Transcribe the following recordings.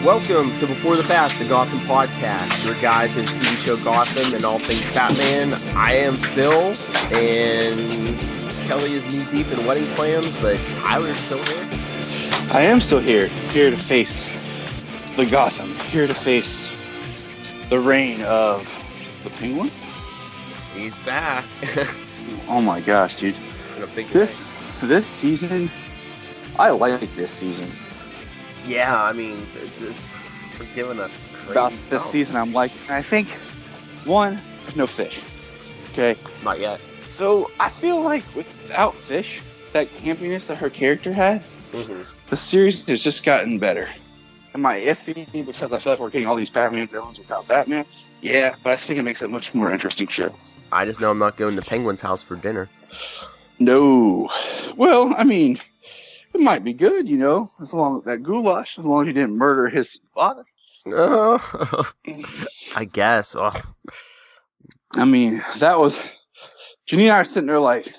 Welcome to Before the Bat, the Gotham podcast, your guide to the TV show Gotham and all things Batman. I am Phil, and Kelly is knee-deep in wedding plans, but Tyler's still here. I am still here to face the Gotham, here to face the reign of the Penguin. He's back. Oh my gosh, dude. This season, I like this season. Yeah, I mean, they're giving us crazy about stuff. this season. I'm like, I think, one, there's no Fish. Okay? Not yet. So I feel like without Fish, that campiness that her character had, the series has just gotten better. Am I iffy because I feel like we're getting all these Batman villains without Batman? Yeah, but I think it makes it a much more interesting show. I just know I'm not going to Penguin's house for dinner. No. Well, I mean, it might be good, as long as that goulash, as long as you didn't murder his father. I guess. Oh. I mean, that was... Janine and I are sitting there like,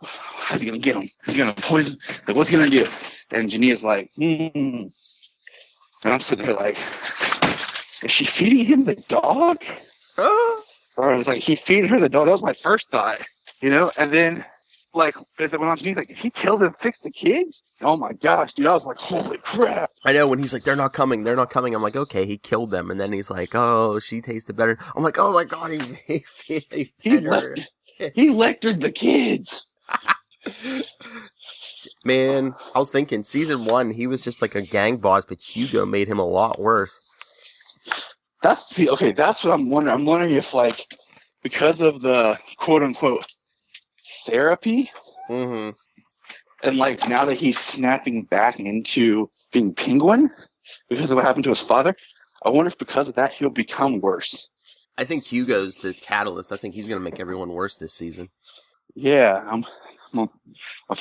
how's he going to get him? Is he going to poison? Like, what's he going to do? And Jania's like, And I'm sitting there like, is she feeding him the dog? Or I was like, he feeding her the dog. That was my first thought, And then, like, as it went on, Janine's like, he killed and fixed the kids? Oh my gosh, dude. I was like, holy crap. I know, when he's like, they're not coming. I'm like, okay, he killed them. And then he's like, oh, she tasted better. I'm like, oh my god, he lectured the kids. Man, I was thinking, season 1, he was just like a gang boss, but Hugo made him a lot worse. That's what I'm wondering. I'm wondering if, like, because of the quote-unquote therapy, and like, now that he's snapping back into being Penguin, because of what happened to his father, I wonder if because of that he'll become worse. I think Hugo's the catalyst. I think he's going to make everyone worse this season. Yeah, my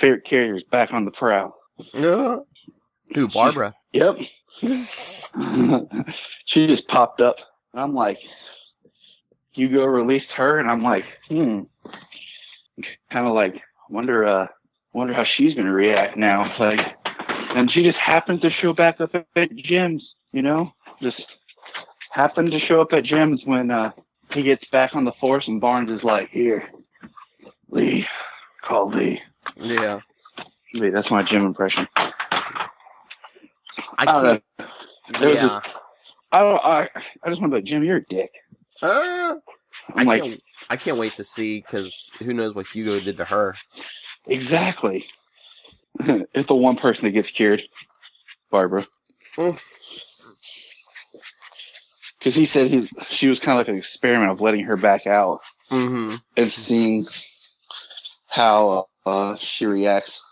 favorite character is back on the prowl. Who, Barbara? Yep. She just popped up. And I'm like, Hugo released her, and I'm like, kind of like, wonder how she's going to react now. Like, and she just happens to show back up at Jim's, just happened to show up at Jim's when he gets back on the force, and Barnes is like, here, Lee, call Lee. Yeah. Lee, that's my Jim impression. I can't. Yeah. I just want to be like, Jim, you're a dick. I can't wait to see, because who knows what Hugo did to her. Exactly. It's the one person that gets cured. Barbara. Because he said she was kind of like an experiment of letting her back out and seeing how she reacts.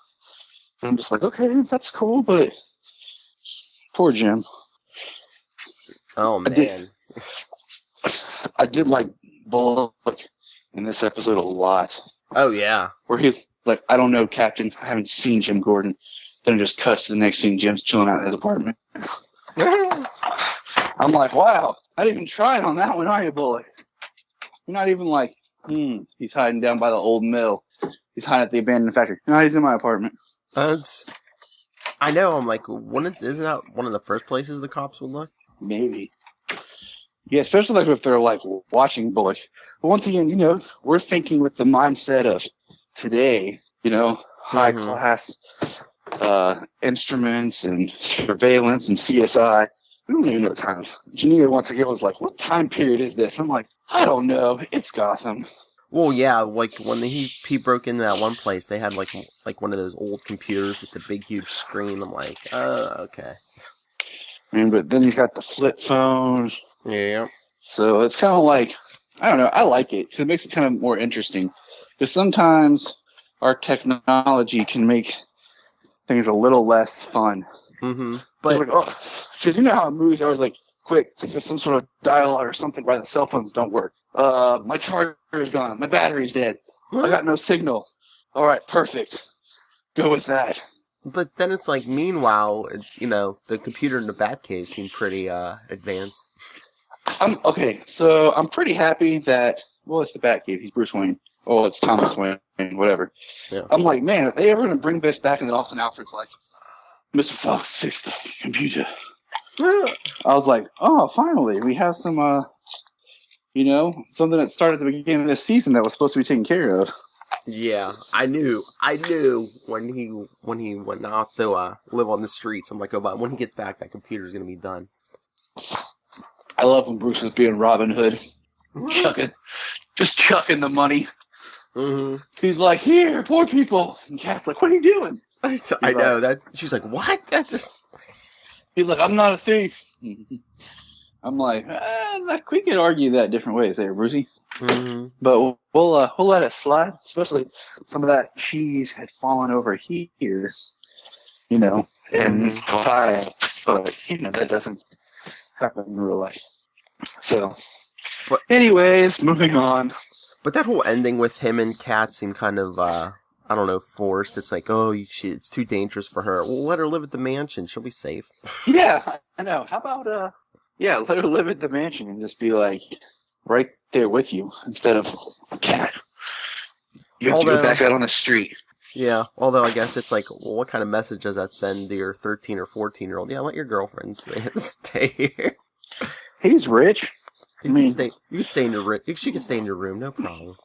And I'm just like, okay, that's cool, but poor Jim. Oh, man. I did like Bullock in this episode a lot. Oh, yeah. Where he's like, I don't know, Captain. I haven't seen Jim Gordon. Then it just cuts to the next scene. Jim's chilling out in his apartment. I'm like, wow. Not even trying on that one, are you, Bullock? You're not even like, he's hiding down by the old mill. He's hiding at the abandoned factory. No, he's in my apartment. I know. I'm like, isn't that one of the first places the cops would look? Maybe. Yeah, especially like if they're like watching Bullock. But once again, we're thinking with the mindset of today, high class instruments and surveillance and CSI. We don't even know what time. Geneva once again was like, what time period is this? I'm like, I don't know. It's Gotham. Well, yeah, like when he broke into that one place, they had like one of those old computers with the big huge screen. I'm like, okay. But then he's got the flip phone. Yeah. So it's kind of like, I don't know. I like it because it makes it kind of more interesting. Because sometimes our technology can make things a little less fun. But because how in movies I was like, quick, think of some sort of dialogue or something why the cell phones don't work. My charger is gone. My battery's dead. I got no signal. All right, perfect. Go with that. But then it's like, meanwhile, the computer in the Batcave seemed pretty advanced. So I'm pretty happy that, it's the Batcave. He's Bruce Wayne. Oh, it's Thomas Wayne, whatever. Yeah. I'm like, man, if they ever going to bring this back in the office and Alfred's like, Mr. Fox, fix the computer. I was like, oh, finally, we have some, something that started at the beginning of this season that was supposed to be taken care of. Yeah, I knew when he went off to live on the streets. I'm like, oh, but when he gets back, that computer's gonna be done. I love when Bruce was being Robin Hood, chucking the money. Mm-hmm. He's like, here, poor people. And Kat's like, what are you doing? I know that. She's like, what? That just. He's like, I'm not a thief. I'm like, we could argue that different ways there, Brucey. Mm-hmm. But we'll let it slide. Especially some of that cheese had fallen over here, and pie. But that doesn't happen in real life. So, anyways, moving on. But that whole ending with him and Kat seemed kind of, forced. It's like, it's too dangerous for her. Well, let her live at the mansion. She'll be safe. Yeah, I know. How about, let her live at the mansion and just be like right there with you instead of Kat. You have to go back out on the street. Yeah, although I guess it's like, well, what kind of message does that send to your 13 or 14-year-old? Yeah, let your girlfriend stay here. He's rich. You could stay in your room. She could stay in your room, no problem.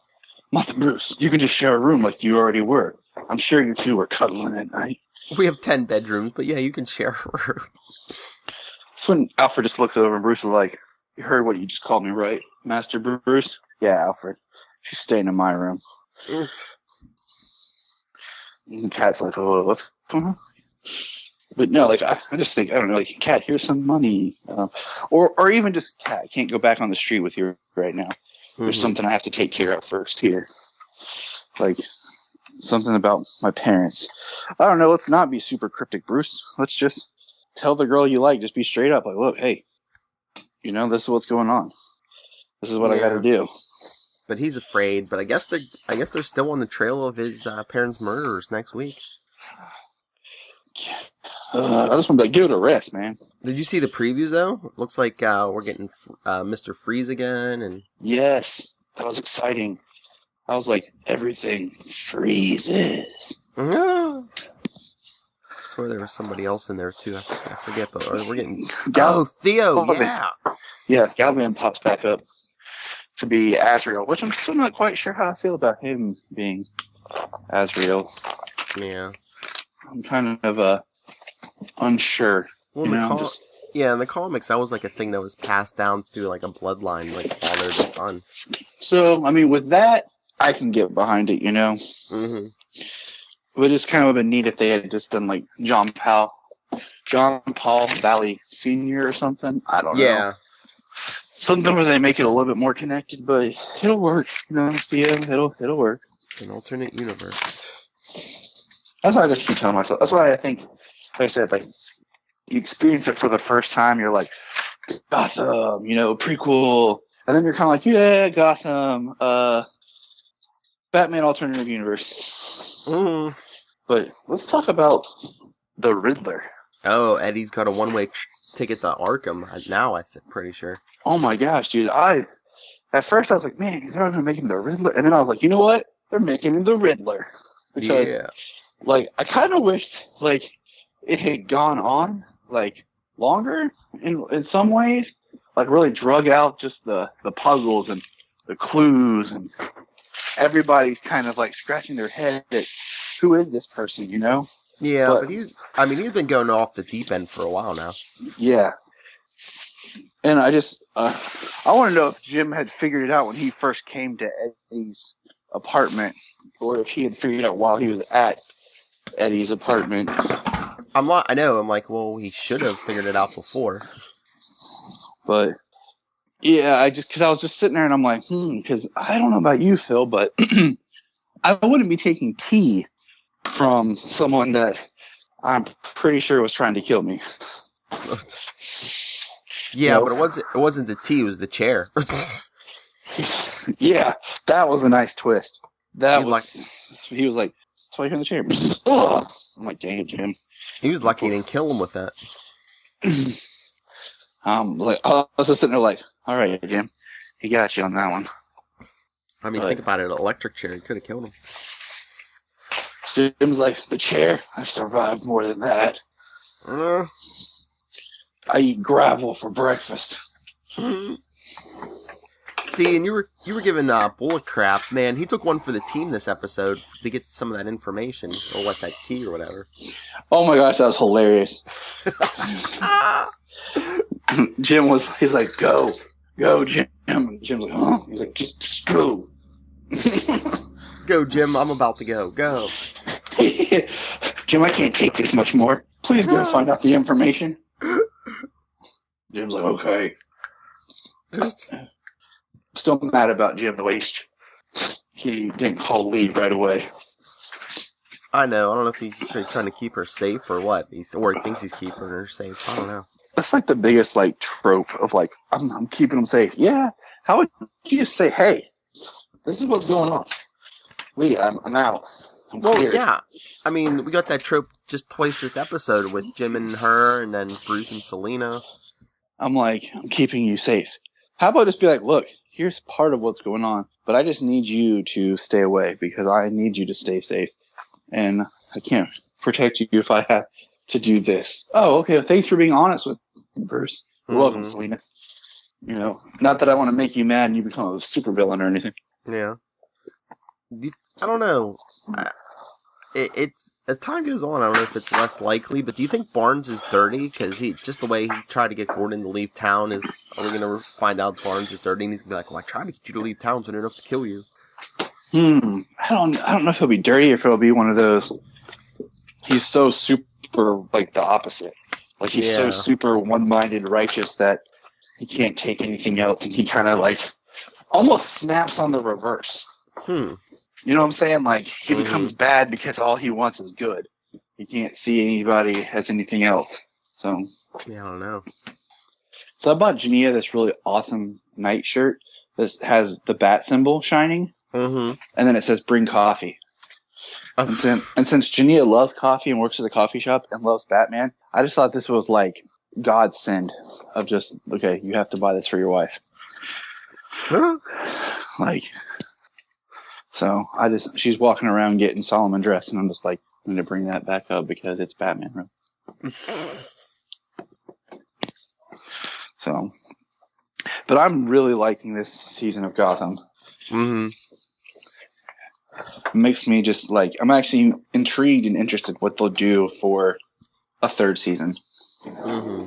Martha Bruce, you can just share a room like you already were. I'm sure you two were cuddling at night. We have 10 bedrooms, but yeah, you can share a room. That's when Alfred just looks over and Bruce is like, you heard what you just called me, right, Master Bruce? Yeah, Alfred. She's staying in my room. And Kat's like, oh, what's going on? But no, like, I just think, I don't know, like, Kat, here's some money. Or even just, Kat, I can't go back on the street with you right now. There's something I have to take care of first here. Like, something about my parents. I don't know, let's not be super cryptic, Bruce. Let's just tell the girl you like, just be straight up. Like, look, hey, this is what's going on. This is what I gotta do. But he's afraid, but I guess they're still on the trail of his parents' murderers next week. I just want to give it a rest, man. Did you see the previews, though? Looks like we're getting Mr. Freeze again. And yes, that was exciting. I was like, everything freezes. I swear there was somebody else in there, too. I forget, but we're getting... Theo, yeah! Yeah, Galvan pops back up to be Azrael, which I'm still not quite sure how I feel about him being Azrael. Yeah. I'm kind of unsure. Well, in the comics, that was like a thing that was passed down through like a bloodline, like father to son. So, I mean, with that, I can get behind it, Mm-hmm. But it's kind of been neat if they had just done like John Paul Valley Sr. or something. I don't know. Yeah. Something where they make it a little bit more connected, but it'll work. Theo, it'll work. It's an alternate universe. That's why I just keep telling myself. That's why I think, like I said, like, you experience it for the first time, you're like, Gotham, prequel. And then you're kind of like, yeah, Gotham, Batman alternative universe. Mm. But let's talk about the Riddler. Oh, Eddie's got a one-way ticket to Arkham now, I'm pretty sure. Oh my gosh, dude. At first I was like, man, they're not going to make him the Riddler. And then I was like, you know what? They're making him the Riddler. Because, like, I kind of wished, like, it had gone on, like, longer in some ways. Like, really drug out just the puzzles and the clues. And everybody's kind of, like, scratching their head at who is this person, Yeah, but he's been going off the deep end for a while now. Yeah. And I just, I want to know if Jim had figured it out when he first came to Eddie's apartment, or if he had figured it out while he was at Eddie's apartment. I'm like, well, he should have figured it out before. But, yeah, because I was just sitting there and I'm like, because I don't know about you, Phil, but I wouldn't be taking tea from someone that I'm pretty sure was trying to kill me. Yeah, but it wasn't the tea, it was the chair. Yeah, that was a nice twist. He was like, that's why you're in the chair. Ugh. I'm like, dang it, Jim. He was lucky he didn't kill him with that. I was just sitting there like, all right, Jim, he got you on that one. I mean, think about it, an electric chair, he could have killed him. Jim's like, the chair? I've survived more than that. I eat gravel for breakfast. See, and you were giving Bullock crap, man. He took one for the team this episode to get some of that information, or what, that key or whatever. Oh my gosh, that was hilarious. He's like, go, Jim. And Jim's like, huh? He's like, just go. Go, Jim, I'm about to go. Go. Jim, I can't take this much more. Please go find out the information. Jim's like, okay. Still mad about Jim the waste. He didn't call leave right away. I know. I don't know if he's trying to keep her safe or what. Or he thinks he's keeping her safe. I don't know. That's like the biggest like trope of like, I'm keeping him safe. Yeah. How would you just say, hey, this is what's going on. Lee, I'm out. I'm cleared. Yeah. I mean, we got that trope just twice this episode with Jim and her, and then Bruce and Selena. I'm like, I'm keeping you safe. How about just be like, look, here's part of what's going on, but I just need you to stay away because I need you to stay safe. And I can't protect you if I have to do this. Oh, okay. Well, thanks for being honest with me, Bruce. You're welcome, Selena. You know, not that I want to make you mad and you become a supervillain or anything. Yeah. I don't know. It's as time goes on, I don't know if it's less likely, but do you think Barnes is dirty? Because just the way he tried to get Gordon to leave town are we going to find out Barnes is dirty? And he's going to be like, well, I tried to get you to leave town so I didn't have to kill you. I don't know if he'll be dirty or if it'll be one of those. He's so super, like, the opposite. Like, he's so super one-minded righteous that he can't take anything else, and he kind of, like, almost snaps on the reverse. You know what I'm saying? Like, he becomes bad because all he wants is good. He can't see anybody as anything else. So. Yeah, I don't know. So I bought Jania this really awesome nightshirt that has the bat symbol shining. And then it says, bring coffee. And since Jania loves coffee and works at a coffee shop and loves Batman, I just thought this was like God's send of just, okay, you have to buy this for your wife. Like, so she's walking around getting Solomon dressed, and I'm just like, I'm going to bring that back up because it's Batman. So, but I'm really liking this season of Gotham. It makes me just like, I'm actually intrigued and interested what they'll do for a third season. I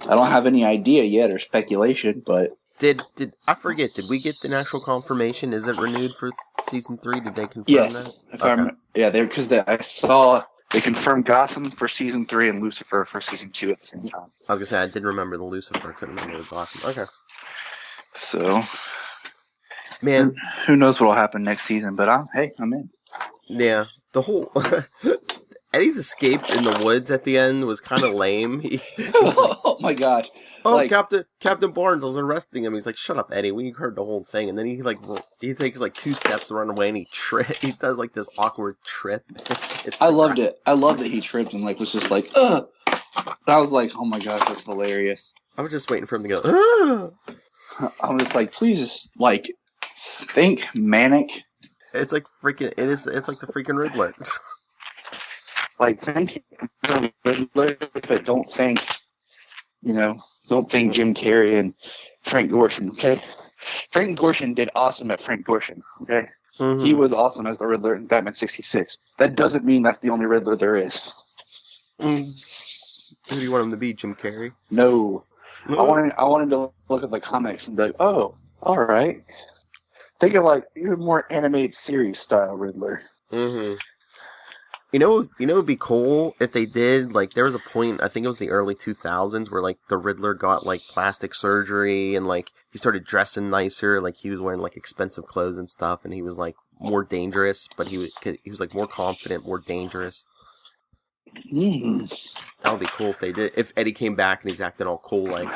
don't have any idea yet or speculation, but did I forget? Did we get the actual confirmation? Is it renewed for season 3? Did they confirm yes, that? Because I saw they confirmed Gotham for season 3 and Lucifer for season 2 at the same time. I was gonna say I did remember the Lucifer, couldn't remember the Gotham. Okay, so. Man, who knows what will happen next season? But I'm in. Yeah, the whole Eddie's escape in the woods at the end was kind of lame. Oh my gosh! Oh, like, Captain Barnes was arresting him. He's like, "Shut up, Eddie. We heard the whole thing." And then he takes like 2 steps to run away, and he does like this awkward trip. I loved it. I loved that he tripped and like was just like, ugh. I was like, oh my gosh, that's hilarious. I was just waiting for him to go. Ugh. I'm just like, please, just like. Think manic. It's like freaking. It's like the freaking Riddler. Like think Riddler, but don't think. Don't think Jim Carrey and Frank Gorshin. Okay, Frank Gorshin did awesome at Frank Gorshin. Okay, he was awesome as the Riddler in Batman '66. That doesn't mean that's the only Riddler there is. Who do you want him to be, Jim Carrey? No, I wanted to look at the comics and be like, oh, all right. Think of like even more animated series style Riddler. You know, it'd be cool if they did like. There was a point, I think it was the early 2000s, where like the Riddler got like plastic surgery and like he started dressing nicer. Like he was wearing like expensive clothes and stuff, and he was like more dangerous. But he was like more confident, more dangerous. That would be cool if they did. If Eddie came back and he was acting all cool, like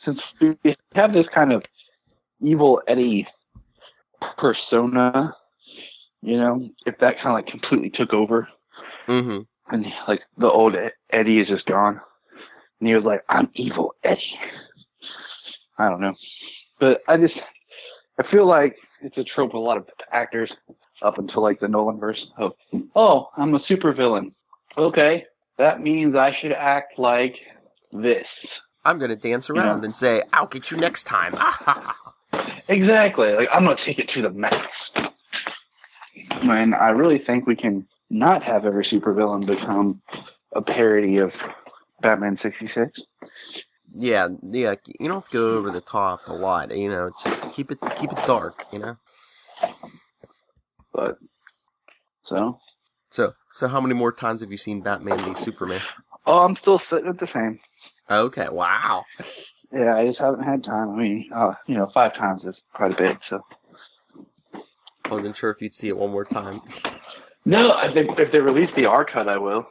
since we have this kind of evil Eddie persona, if that kind of like completely took over, and like the old Eddie is just gone, and he was like, I'm evil Eddie. I don't know, but I feel like it's a trope with a lot of actors up until like the Nolan verse of, oh, I'm a supervillain. Okay, that means I should act like this. I'm going to dance around and say, I'll get you next time. Exactly. Like, I'm going to take it to the max. And I really think we can not have every supervillain become a parody of Batman 66. Yeah. You don't have to go over the top a lot. Just keep it dark. But So how many more times have you seen Batman v Superman? Oh, I'm still sitting at the same. Okay. Wow. Yeah, I just haven't had time. I mean, 5 times is quite a bit. So I wasn't sure if you'd see it one more time. No, I think if they release the R cut, I will.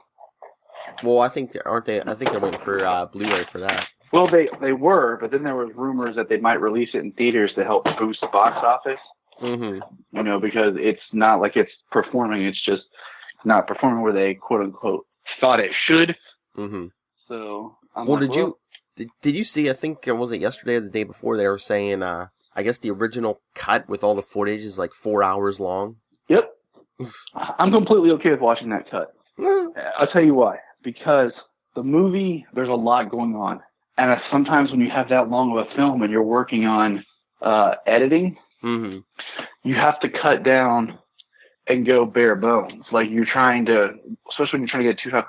Well, I think they're waiting for Blu-ray for that. Well, they were, but then there was rumors that they might release it in theaters to help boost the box office. Mm-hmm. Because it's not like it's performing; it's just not performing where they quote unquote thought it should. Mm-hmm. So, did you see? I think was it yesterday or the day before? They were saying, I guess the original cut with all the footage is like 4 hours long. Yep. I'm completely okay with watching that cut. I'll tell you why. Because the movie, there's a lot going on. And sometimes when you have that long of a film and you're working on editing, mm-hmm. you have to cut down and go bare bones. Like you're trying to, especially when you're trying to get too far,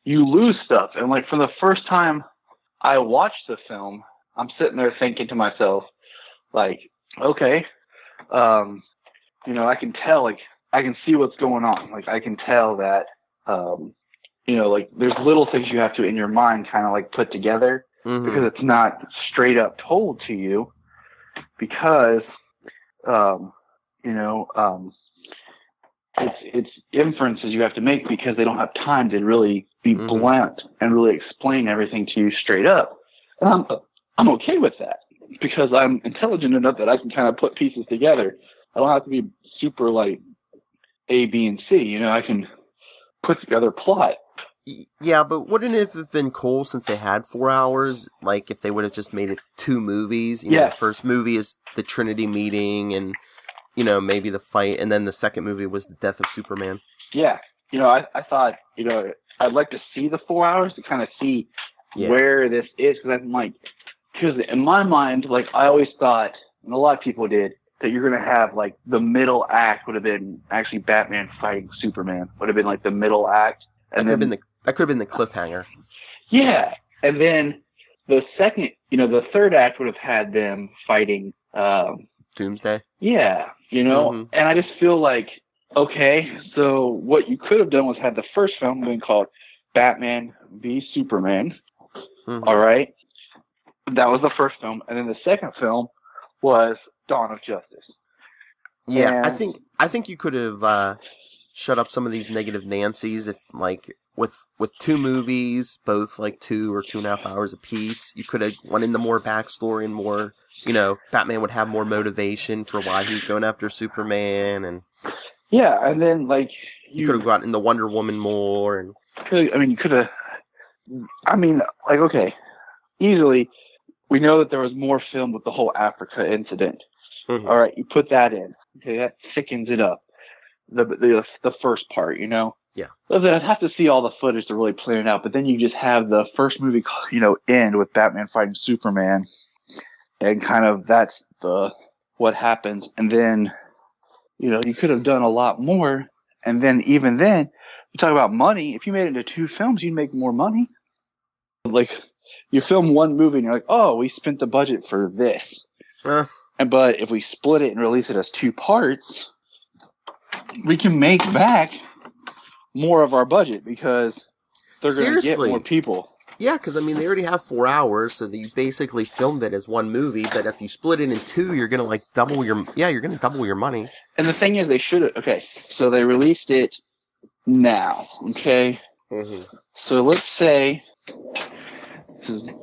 you lose stuff. And like for the first time I watched the film, I'm sitting there thinking to myself, like, okay, I can tell, like, I can see what's going on. Like, I can tell that, like, there's little things you have to, in your mind, kind of, like, put together mm-hmm. because it's not straight up told to you because, it's inferences you have to make because they don't have time to really be mm-hmm. blunt and really explain everything to you straight up. And I'm okay with that because I'm intelligent enough that I can kind of put pieces together. I don't have to be super, like, A, B, and C. I can put together a plot. Yeah, but wouldn't it have been cool since they had 4 hours? Like, if they would have just made it 2 movies. The first movie is the Trinity meeting and, maybe the fight. And then the second movie was the death of Superman. Yeah. I thought, I'd like to see the 4 hours to kind of see where this is. Because in my mind, like, I always thought, and a lot of people did, that you're going to have, like, the middle act would have been actually Batman fighting Superman. Would have been, like, the middle act. And that could have been the cliffhanger. Yeah. And then the second, the third act would have had them fighting... Doomsday? Yeah. Mm-hmm. And I just feel like, okay, so what you could have done was had the first film been called Batman v Superman. Mm-hmm. All right? That was the first film. And then the second film was Dawn of Justice. Yeah, and I think you could have shut up some of these negative Nancys if, like, with 2 movies, both like 2 or 2.5 hours apiece, you could have went into more backstory and more, Batman would have more motivation for why he was going after Superman, and and then like you could have gotten into Wonder Woman more, and you could have. Okay, easily. We know that there was more film with the whole Africa incident. Mm-hmm. All right, you put that in. Okay, that thickens it up. The first part, Yeah. I'd have to see all the footage to really plan it out. But then you just have the first movie, end with Batman fighting Superman, and kind of that's what happens. And then, you could have done a lot more. And then even then, you talk about money. If you made it into 2 films, you'd make more money. Like, you film 1 movie and you're like, oh, we spent the budget for this. But if we split it and release it as 2 parts, we can make back more of our budget because they're going to get more people. Yeah, because, they already have 4 hours, so you basically filmed it as 1 movie, but if you split it in 2, you're going to, double your money. And the thing is, they should have, okay, so they released it now, okay? Mm-hmm. So let's say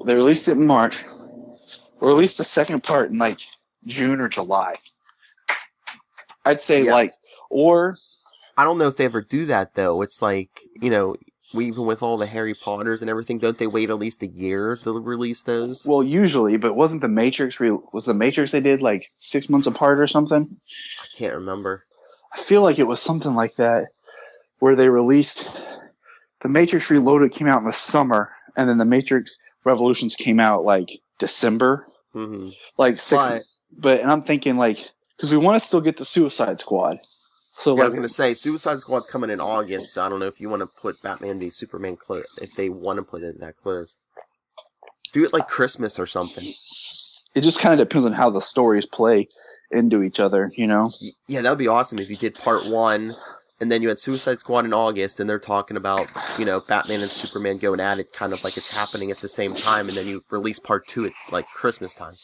they released it in March, or released the second part in, June or July. I'd say, or... I don't know if they ever do that, though. It's even with all the Harry Potters and everything, don't they wait at least a year to release those? Well, usually, but wasn't the Matrix they did 6 months apart or something? I can't remember. I feel like it was something like that, where they released The Matrix Reloaded came out in the summer, and then the Matrix Revolutions came out like December, like 6. But and I'm thinking like because we want to still get the Suicide Squad. So yeah, I was gonna say Suicide Squad's coming in August, so I don't know if you want to put Batman v Superman if they want to put it that close. Do it like Christmas or something. It just kind of depends on how the stories play into each other, you know? Yeah, that would be awesome if you did part 1, and then you had Suicide Squad in August, and they're talking about, you know, Batman and Superman going at it kind of like it's happening at the same time, and then you release part 2 at, like, Christmas time.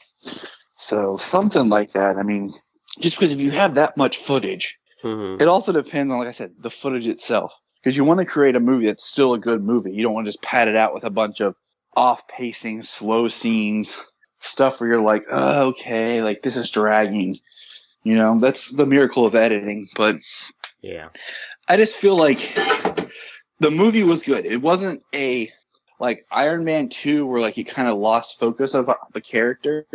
So, something like that. I mean, just because if you have that much footage, it also depends on, like I said, the footage itself. Because you want to create a movie that's still a good movie. You don't want to just pad it out with a bunch of off-pacing, slow scenes, stuff where you're like, oh, okay, like this is dragging. You know, that's the miracle of editing. But yeah, I just feel like the movie was good. It wasn't a like Iron Man 2 where like you kind of lost focus of the character,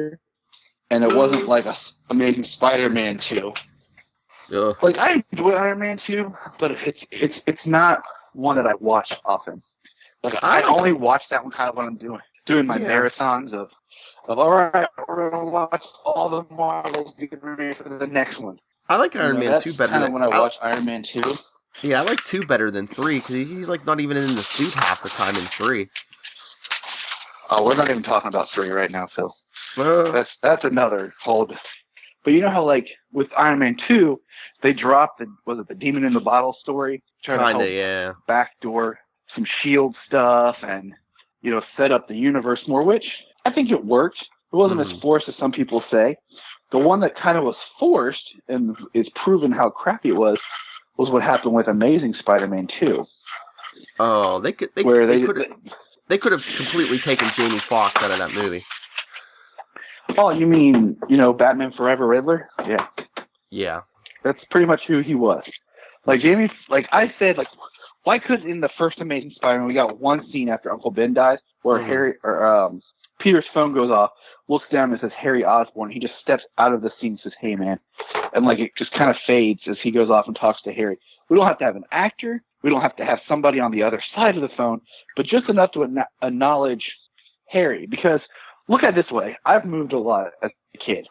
and it wasn't like a Amazing Spider-Man 2. Like I enjoy Iron Man 2, but it's not one that I watch often. Like I only watch that one kind of when I'm doing my marathons of all right, we're gonna watch all the Marvels, get ready for the next one. I like Iron Man 2 better. Kind of when I watch Iron Man 2. Yeah, I like 2 better than 3 because he's like not even in the suit half the time in 3. Oh, we're not even talking about 3 right now, Phil. That's another hold. But you know how like with Iron Man 2, they dropped the Demon in the Bottle story, trying to backdoor some S.H.I.E.L.D. stuff and, you know, set up the universe more, which I think it worked. It wasn't as forced as some people say. The one that kind of was forced and is proven how crappy it was what happened with Amazing Spider-Man 2. Oh, they could have completely taken Jamie Foxx out of that movie. Oh, you mean, you know, Batman Forever Riddler? Yeah. Yeah. That's pretty much who he was. Like Jamie, like I said, like why couldn't in the first Amazing Spider-Man we got one scene after Uncle Ben dies where Peter's phone goes off, looks down and says Harry Osborn. He just steps out of the scene and says, "Hey man," and like it just kind of fades as he goes off and talks to Harry. We don't have to have an actor. We don't have to have somebody on the other side of the phone, but just enough to acknowledge Harry. Because look at it this way: I've moved a lot as a kid,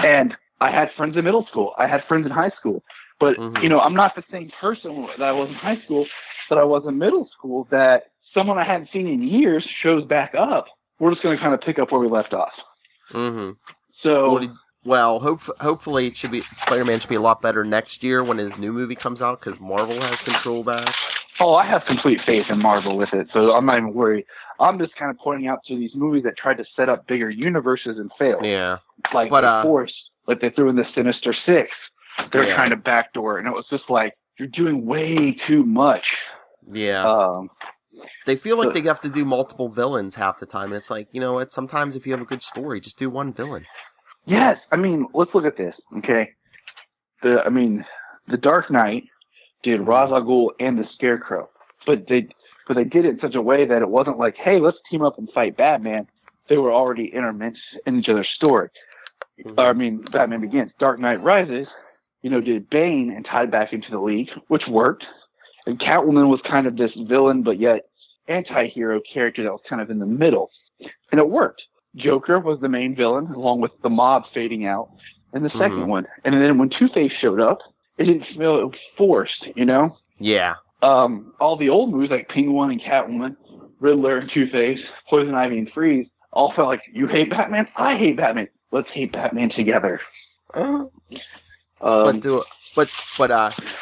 and I had friends in middle school. I had friends in high school. But, you know, I'm not the same person that I was in high school that I was in middle school, that someone I hadn't seen in years shows back up. We're just going to kind of pick up where we left off. So, hopefully Spider-Man should be a lot better next year when his new movie comes out because Marvel has control back. Oh, I have complete faith in Marvel with it, so I'm not even worried. I'm just kind of pointing out to these movies that tried to set up bigger universes and failed. Yeah. Like The Force, like they threw in the Sinister Six. They're trying to backdoor, and it was just like, you're doing way too much. Yeah. They feel like they have to do multiple villains half the time. It's like, you know what, sometimes if you have a good story, just do one villain. Yes. I mean, let's look at this, okay? The Dark Knight did Ra's al Ghul and the Scarecrow. But they did it in such a way that it wasn't like, hey, let's team up and fight Batman. They were already intermixed in each other's story. Batman Begins. Dark Knight Rises, you know, did Bane and tied back into the League, which worked. And Catwoman was kind of this villain, but yet anti-hero character that was kind of in the middle. And it worked. Joker was the main villain, along with the mob fading out in the second one. And then when Two-Face showed up, it didn't feel forced, you know? Yeah. All the old movies like Penguin and Catwoman, Riddler and Two-Face, Poison Ivy and Freeze, all felt like, you hate Batman? I hate Batman. Let's hate Batman together.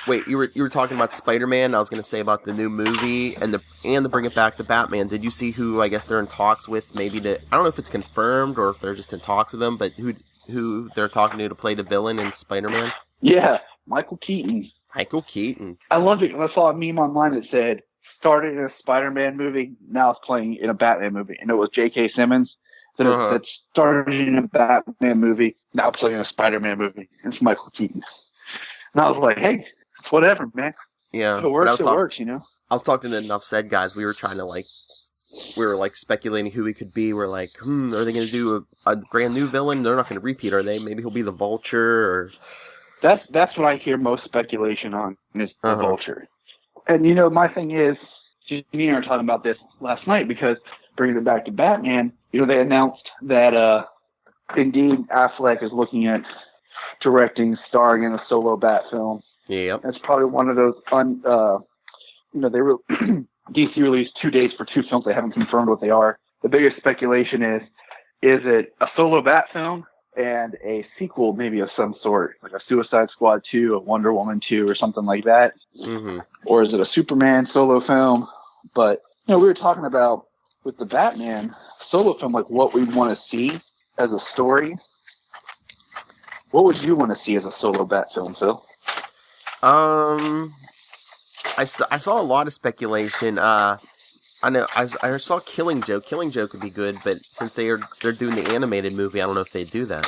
Wait, you were talking about Spider-Man. I was going to say about the new movie and the Bring It Back to Batman. Did you see who I guess they're in talks with? Maybe I don't know if it's confirmed or if they're just in talks with them, but who they're talking to play the villain in Spider-Man? Yeah, Michael Keaton. Michael Keaton. I loved it. I saw a meme online that said, started in a Spider-Man movie, now it's playing in a Batman movie, and it was J.K. Simmons. That started in a Batman movie, now playing in a Spider-Man movie. It's Michael Keaton. And I was like, hey, it's whatever, man. Yeah. If it works, it works, you know? I was talking to Enough Said guys. We were trying to, we were speculating who he could be. We're like, are they going to do a brand new villain? They're not going to repeat, are they? Maybe he'll be the Vulture or... That's what I hear most speculation on, is the Vulture. And, you know, my thing is, Jeannie and I were talking about this last night because bringing it back to Batman, they announced that indeed Affleck is looking at directing, starring in a solo Bat film. Yeah. That's probably one of those DC released 2 dates for 2 films. They haven't confirmed what they are. The biggest speculation is it a solo Bat film and a sequel maybe of some sort, like a Suicide Squad 2, a Wonder Woman 2, or something like that? Mm-hmm. Or is it a Superman solo film? But, we were talking about with the Batman solo film, like what we want to see as a story. What would you want to see as a solo Bat film, Phil? I saw a lot of speculation. I know I saw Killing Joke. Killing Joke would be good, but since they're doing the animated movie, I don't know if they'd do that.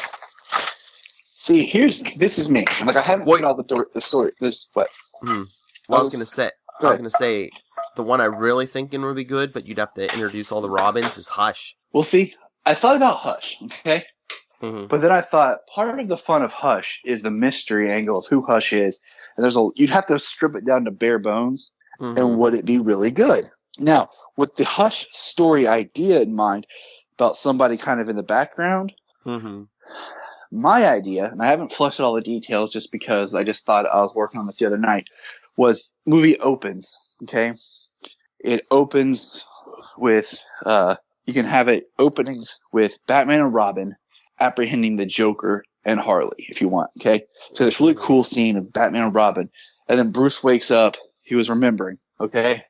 See, this is me. Like I haven't put all the story. This what? Well, I was gonna say the one I really thinking would be good, but you'd have to introduce all the Robins is Hush. Well, see, I thought about Hush. Okay. Mm-hmm. But then I thought part of the fun of Hush is the mystery angle of who Hush is, and you'd have to strip it down to bare bones, and would it be really good? Now, with the Hush story idea in mind about somebody kind of in the background, my idea, and I haven't fleshed out all the details just because I just thought I was working on this the other night, was movie opens. Okay, it opens with you can have it opening with Batman and Robin apprehending the Joker and Harley, if you want. Okay, so this really cool scene of Batman and Robin, and then Bruce wakes up. He was remembering. Okay,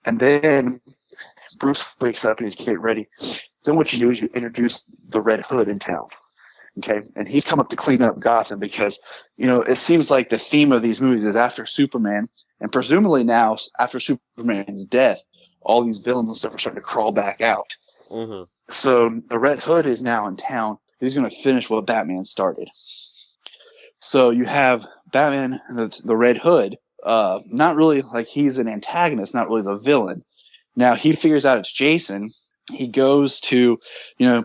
and then Bruce wakes up and he's getting ready. Then what you do is you introduce the Red Hood in town. Okay, and he's come up to clean up Gotham because it seems like the theme of these movies is after Superman, and presumably now after Superman's death, all these villains and stuff are starting to crawl back out. So the Red Hood is now in town. He's going to finish what Batman started. So you have Batman and the Red Hood, not really like he's an antagonist, not really the villain. Now he figures out it's Jason. He goes to,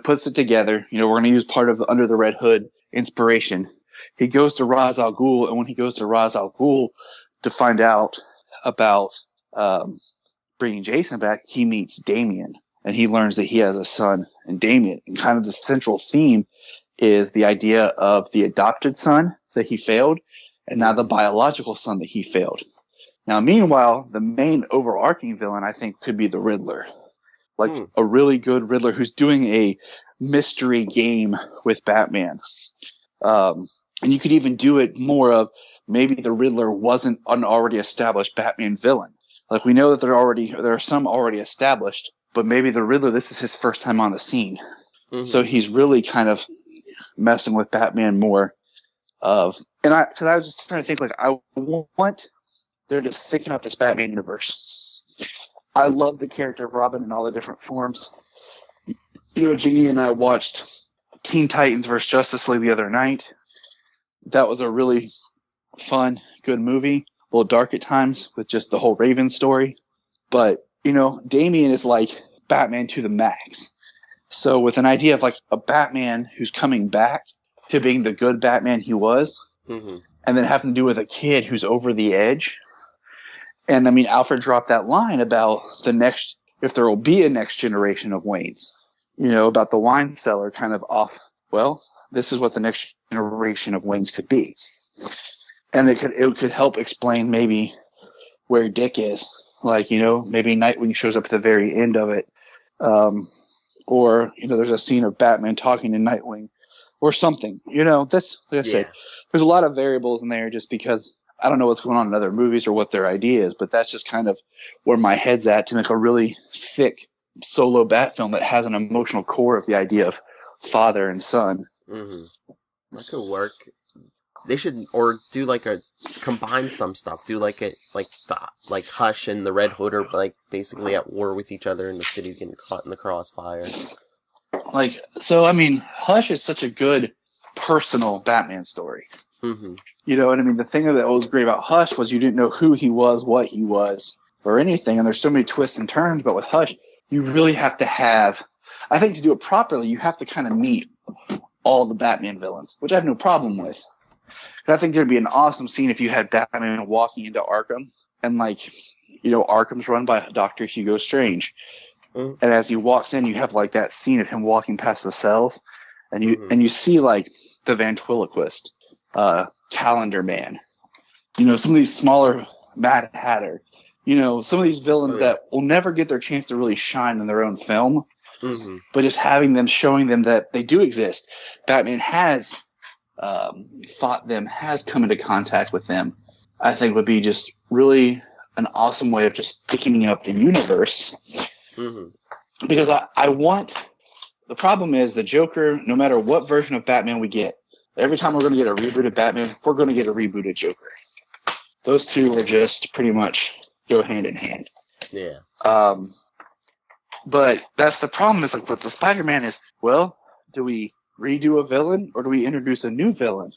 puts it together. We're going to use part of Under the Red Hood inspiration. He goes to Ra's al Ghul, and when he goes to Ra's al Ghul to find out about bringing Jason back, he meets Damian. And he learns that he has a son and Damian. And kind of the central theme is the idea of the adopted son that he failed and now the biological son that he failed. Now, meanwhile, the main overarching villain, I think, could be the Riddler. Like a really good Riddler who's doing a mystery game with Batman. And you could even do it more of maybe the Riddler wasn't an already established Batman villain. Like we know that there are some already established, but maybe the Riddler, this is his first time on the scene. So he's really kind of messing with Batman more. Because I was just trying to think, like, I want there to thicken up this Batman universe. I love the character of Robin in all the different forms. Jeannie and I watched Teen Titans vs. Justice League the other night. That was a really fun, good movie. A little dark at times with just the whole Raven story. But Damian is like Batman to the max. So with an idea of like a Batman who's coming back to being the good Batman he was, and then having to do with a kid who's over the edge. And I mean, Alfred dropped that line about if there will be a next generation of Waynes, about the wine cellar kind of off. Well, this is what the next generation of Waynes could be. And it could help explain maybe where Dick is. Like, maybe Nightwing shows up at the very end of it. Or, there's a scene of Batman talking to Nightwing or something. That's, like I said, there's a lot of variables in there just because I don't know what's going on in other movies or what their idea is, but that's just kind of where my head's at to make a really thick solo Bat film that has an emotional core of the idea of father and son. That could work. They should, or do combine some stuff. Do like Hush and the Red Hood are like basically at war with each other, and the city's getting caught in the crossfire. Hush is such a good personal Batman story. You know what I mean? The thing that was great about Hush was you didn't know who he was, what he was, or anything. And there's so many twists and turns. But with Hush, you really have to have, I think to do it properly, you have to kind of meet all the Batman villains, which I have no problem with. I think there'd be an awesome scene if you had Batman walking into Arkham and Arkham's run by Dr. Hugo Strange. And as he walks in, you have like that scene of him walking past the cells, and you see like the ventriloquist, Calendar Man, some of these smaller Mad Hatter, some of these villains that will never get their chance to really shine in their own film, but just having them, showing them that they do exist. Batman has fought them, has come into contact with them, I think would be just really an awesome way of just picking up the universe. Because I want, the problem is the Joker, no matter what version of Batman we get, every time we're going to get a rebooted Batman, we're going to get a rebooted Joker. Those two are just pretty much go hand in hand. Yeah. But that's the problem is like with the Spider-Man is, well, do we redo a villain or do we introduce a new villain?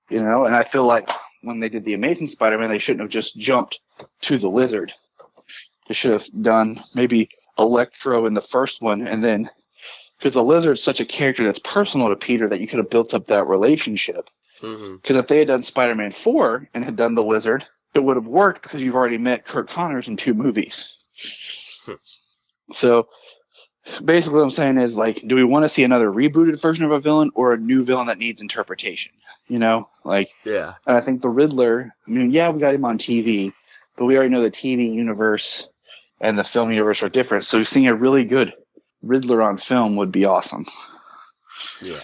And I feel like when they did the Amazing Spider-Man, they shouldn't have just jumped to the Lizard. They should have done maybe Electro in the first one, and then because the Lizard's such a character that's personal to Peter that you could have built up that relationship. Because if they had done Spider-Man 4 and had done the Lizard, it would have worked because you've already met Kurt Connors in 2 movies. So basically what I'm saying is, like, do we want to see another rebooted version of a villain or a new villain that needs interpretation? Yeah. And I think the Riddler, we got him on TV, but we already know the TV universe and the film universe are different. So seeing a really good Riddler on film would be awesome. Yeah.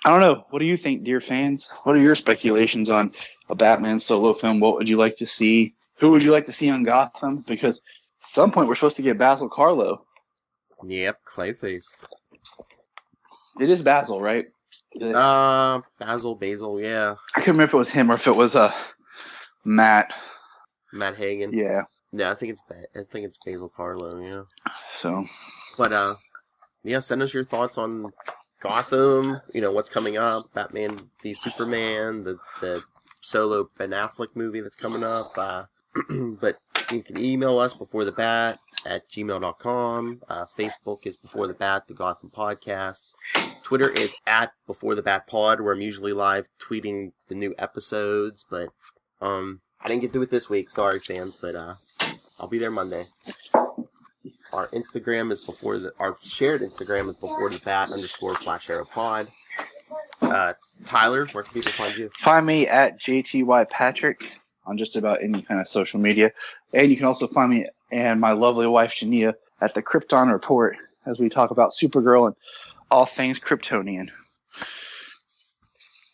I don't know. What do you think, dear fans? What are your speculations on a Batman solo film? What would you like to see? Who would you like to see on Gotham? Because at some point we're supposed to get Basil Karlo. Yep, Clayface. It is Basil, right? Basil, yeah. I can't remember if it was him or if it was Matt Hagen. Yeah. Yeah, I think it's Basil Karlo, yeah. So, but send us your thoughts on Gotham, what's coming up, Batman v Superman, the solo Ben Affleck movie that's coming up. But you can email us beforethebat@gmail.com. Facebook is Before the Bat, the Gotham Podcast. Twitter is @BeforeTheBatPod, where I'm usually live tweeting the new episodes, but I didn't get to it this week. Sorry, fans, but I'll be there Monday. Our Instagram is our shared Instagram is beforethebat_FlashArrowPod. Tyler, where can people find you? Find me at JTYPatrick on just about any kind of social media. And you can also find me and my lovely wife, Jania, at the Krypton Report as we talk about Supergirl and all things Kryptonian.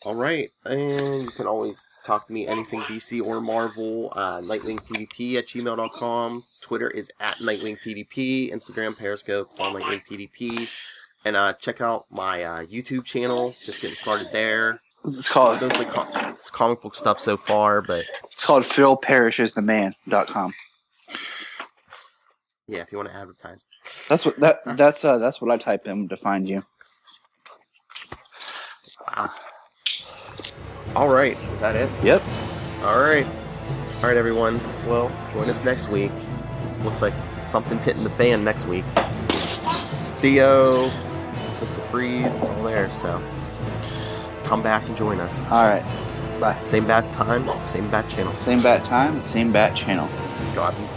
All right. And you can always talk to me anything DC or Marvel. NightwingPDP@gmail.com. Twitter is @NightwingPDP. Instagram, Periscope, it's all NightwingPDP. And check out my YouTube channel. Just getting started there. It's called... It's comic book stuff so far, but... It's called PhilPerishIsTheMan.com. Yeah, if you want to advertise. That's what I type in to find you. Wow. All right, is that it? Yep. All right, everyone. Well, join us next week. Looks like something's hitting the fan next week. Theo, Mr. Freeze, it's all there. So come back and join us. All right. Bye. Same bat time, same bat channel. Same bat time, same bat channel. Gotham.